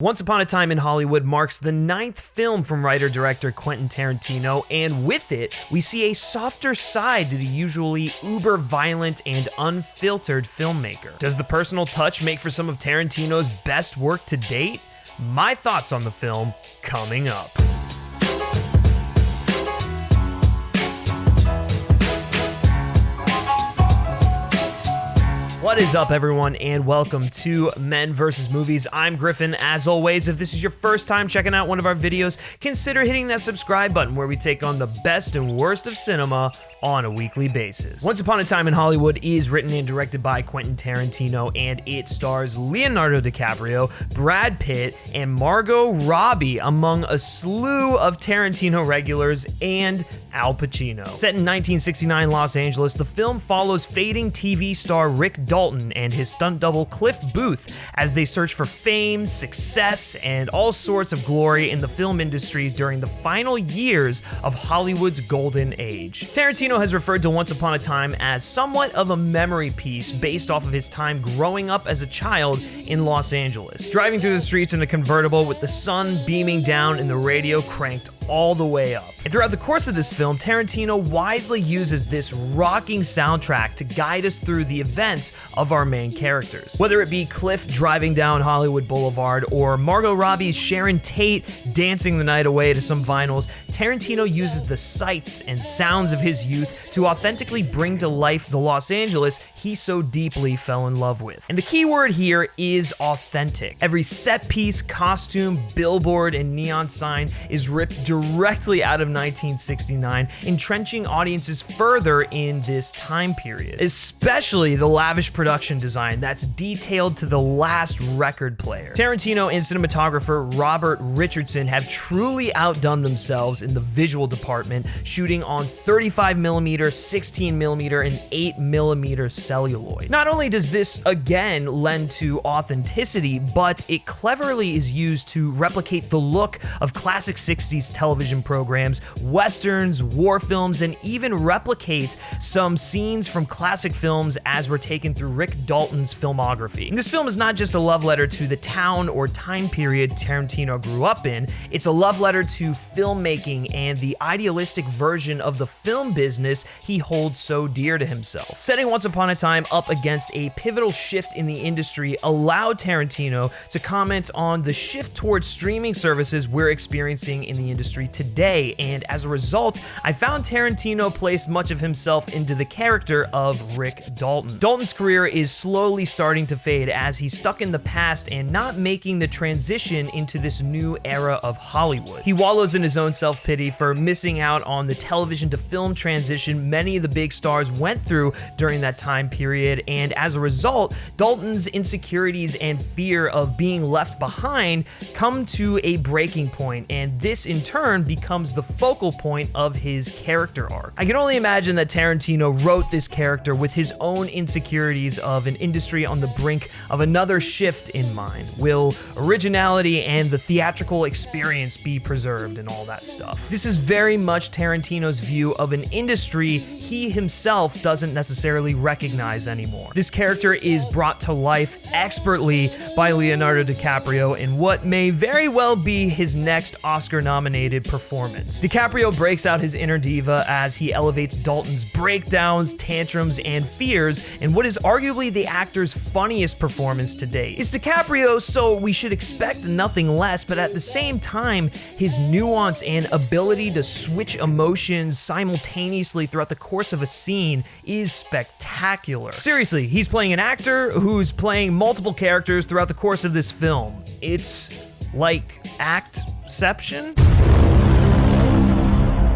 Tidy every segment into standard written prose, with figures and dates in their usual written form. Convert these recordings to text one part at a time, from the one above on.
Once Upon a Time in Hollywood marks the 9th film from writer-director Quentin Tarantino, and with it, we see a softer side to the usually uber-violent and unfiltered filmmaker. Does the personal touch make for some of Tarantino's best work to date? My thoughts on the film coming up. What is up, everyone, and welcome to Men vs. Movies. I'm Griffin. As always, if this is your first time checking out one of our videos, consider hitting that subscribe button where we take on the best and worst of cinema on a weekly basis. Once Upon a Time in Hollywood is written and directed by Quentin Tarantino, and it stars Leonardo Dicaprio, Brad Pitt, and Margot Robbie, among a slew of Tarantino regulars, and Al Pacino. Set in 1969 Los Angeles, the film follows fading TV star Rick Dalton and his stunt double Cliff Booth as they search for fame, success, and all sorts of glory in the film industry during the final years of Hollywood's golden age. Tarantino has referred to Once Upon a Time as somewhat of a memory piece based off of his time growing up as a child in Los Angeles, driving through the streets in a convertible with the sun beaming down and the radio cranked all the way up. And throughout the course of this film, Tarantino wisely uses this rocking soundtrack to guide us through the events of our main characters. Whether it be Cliff driving down Hollywood Boulevard or Margot Robbie's Sharon Tate dancing the night away to some vinyls, Tarantino uses the sights and sounds of his youth to authentically bring to life the Los Angeles he so deeply fell in love with. And the key word here is authentic. Every set piece, costume, billboard, and neon sign is ripped directly out of 1969, entrenching audiences further in this time period. Especially the lavish production design that's detailed to the last record player. Tarantino and cinematographer Robert Richardson have truly outdone themselves in the visual department, shooting on 35mm, 16mm, and 8mm celluloid. Not only does this again lend to authenticity, but it cleverly is used to replicate the look of classic 60s television programs, westerns, war films, and even replicate some scenes from classic films as were taken through Rick Dalton's filmography. And this film is not just a love letter to the town or time period Tarantino grew up in, it's a love letter to filmmaking and the idealistic version of the film business he holds so dear to himself. Setting Once Upon a Time up against a pivotal shift in the industry allowed Tarantino to comment on the shift towards streaming services we're experiencing in the industry today, and as a result, I found Tarantino placed much of himself into the character of Rick Dalton. Dalton's career is slowly starting to fade as he's stuck in the past and not making the transition into this new era of Hollywood. He wallows in his own self-pity for missing out on the television to film transition many of the big stars went through during that time period, and as a result, Dalton's insecurities and fear of being left behind come to a breaking point, and this in turn becomes the focal point of his character arc. I can only imagine that Tarantino wrote this character with his own insecurities of an industry on the brink of another shift in mind. Will originality and the theatrical experience be preserved and all that stuff? This is very much Tarantino's view of an industry he himself doesn't necessarily recognize anymore. This character is brought to life expertly by Leonardo Dicaprio in what may very well be his next Oscar-nominated performance. DiCaprio breaks out his inner diva as he elevates Dalton's breakdowns, tantrums, and fears in what is arguably the actor's funniest performance to date. It's DiCaprio, so we should expect nothing less, but at the same time, his nuance and ability to switch emotions simultaneously throughout the course of a scene is spectacular. Seriously, he's playing an actor who's playing multiple characters throughout the course of this film. It's like Actception?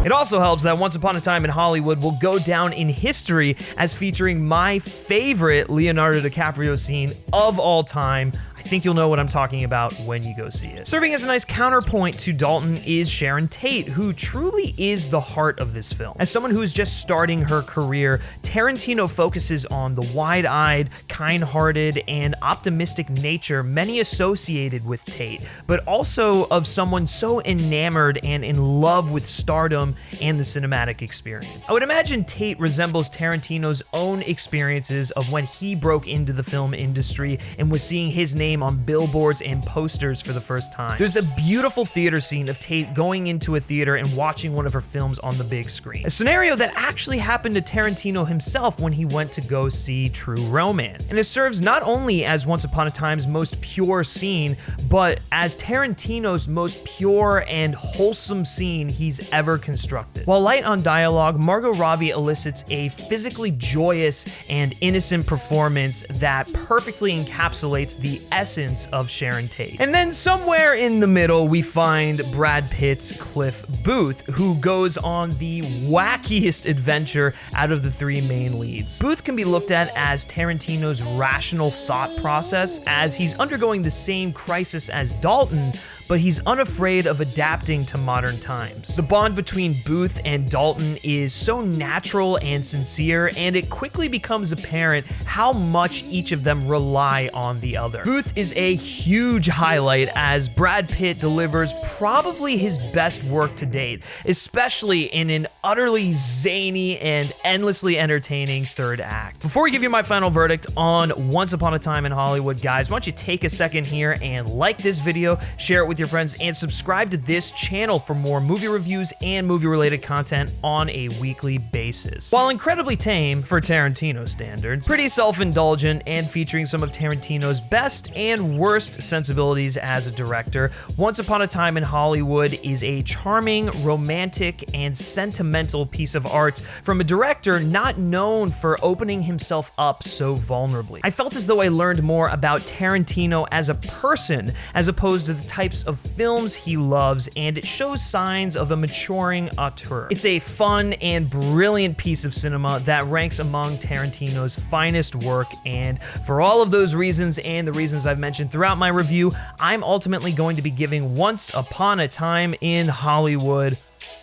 It also helps that Once Upon a Time in Hollywood will go down in history as featuring my favorite Leonardo DiCaprio scene of all time. I think you'll know what I'm talking about when you go see it. Serving as a nice counterpoint to Dalton is Sharon Tate, who truly is the heart of this film. As someone who is just starting her career, Tarantino focuses on the wide-eyed, kind-hearted, and optimistic nature many associated with Tate, but also of someone so enamored and in love with stardom and the cinematic experience. I would imagine Tate resembles Tarantino's own experiences of when he broke into the film industry and was seeing his name name on billboards and posters for the first time. There's a beautiful theater scene of Tate going into a theater and watching one of her films on the big screen. A scenario that actually happened to Tarantino himself when he went to go see True Romance. And it serves not only as Once Upon a Time's most pure scene, but as Tarantino's most pure and wholesome scene he's ever constructed. While light on dialogue, Margot Robbie elicits a physically joyous and innocent performance that perfectly encapsulates the essence of Sharon Tate. And then somewhere in the middle, we find Brad Pitt's Cliff Booth, who goes on the wackiest adventure out of the three main leads. Booth can be looked at as Tarantino's rational thought process, as he's undergoing the same crisis as Dalton, but he's unafraid of adapting to modern times. The bond between Booth and Dalton is so natural and sincere, and it quickly becomes apparent how much each of them rely on the other. Booth is a huge highlight as Brad Pitt delivers probably his best work to date, especially in an utterly zany and endlessly entertaining third act. Before we give you my final verdict on Once Upon a Time in Hollywood, guys, why don't you take a second here and like this video, share it with your friends, and subscribe to this channel for more movie reviews and movie-related content on a weekly basis. While incredibly tame for Tarantino standards, pretty self-indulgent and featuring some of Tarantino's best and worst sensibilities as a director, Once Upon a Time in Hollywood is a charming, romantic, and sentimental piece of art from a director not known for opening himself up so vulnerably. I felt as though I learned more about Tarantino as a person as opposed to the types of films he loves, and it shows signs of a maturing auteur. It's a fun and brilliant piece of cinema that ranks among Tarantino's finest work, and for all of those reasons and the reasons I've mentioned throughout my review, I'm ultimately going to be giving Once Upon a Time in Hollywood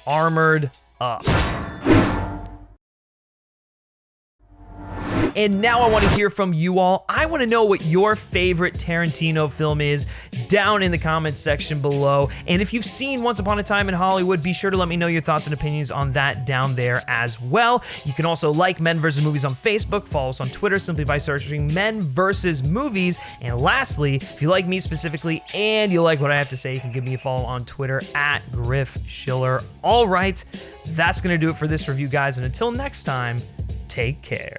Armored Up. And now I want to hear from you all. I want to know what your favorite Tarantino film is down in the comments section below. And if you've seen Once Upon a Time in Hollywood, be sure to let me know your thoughts and opinions on that down there as well. You can also like Men vs. Movies on Facebook, follow us on Twitter simply by searching Men vs. Movies. And lastly, if you like me specifically and you like what I have to say, you can give me a follow on Twitter at Griff Schiller. All right, that's going to do it for this review, guys. And until next time, take care.